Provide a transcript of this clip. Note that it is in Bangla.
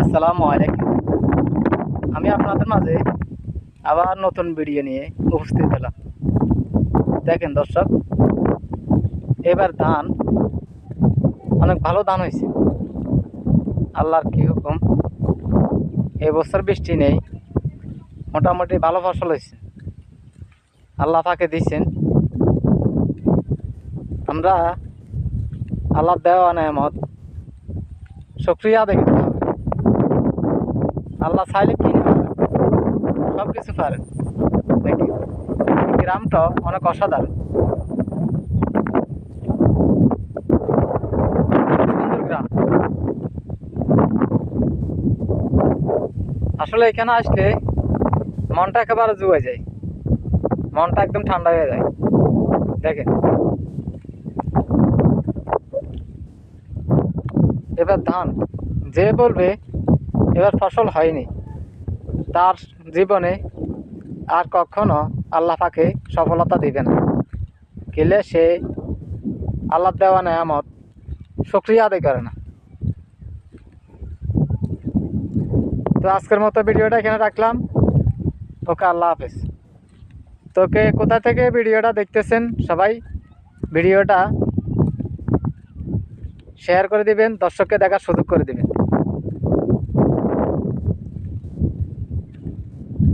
আসসালামু আলাইকুম। আমি আপনাদের মাঝে আবার নতুন ভিডিও নিয়ে উপস্থিত হলাম। দেখেন দর্শক, এবার ধান অনেক ভালো ধান হয়েছে। আল্লাহর কি হুকুম, এবছর বৃষ্টি নেই, মোটামুটি ভালো ফসল হয়েছে। আল্লাহ পাকে দিচ্ছেন। আমরা আল্লাহ দেওয়া নেয়ামত শুকরিয়া আদায় করতে হবে। আল্লাহ চাইলে কি না পারেন, সব কিছু পারেন। দেখি গ্রামটা অনেক অসাধারণ, সুন্দর গ্রাম। আসলে এখানে আসলে মনটা একেবারে জুয়ে যায়, মনটা একদম ঠান্ডা হয়ে যায়। দেখেন এবার ধান, যে বলবে এবার ফসল হয়নি, তার জীবনে আর কখনো আল্লাহ পাকে সফলতা দিবে না। গেলে সে আল্লাহ দেওয়া নেয়ামত শুকরিয়া আদায় করে না। তো আজকের মতো ভিডিওটা এখানে রাখলাম। ওকে, আল্লাহ হাফেজ। তোকে কোথা থেকে ভিডিওটা দেখতেছেন সবাই ভিডিওটা শেয়ার করে দিবেন, দর্শককে দেখার সুযোগ করে দিবেন।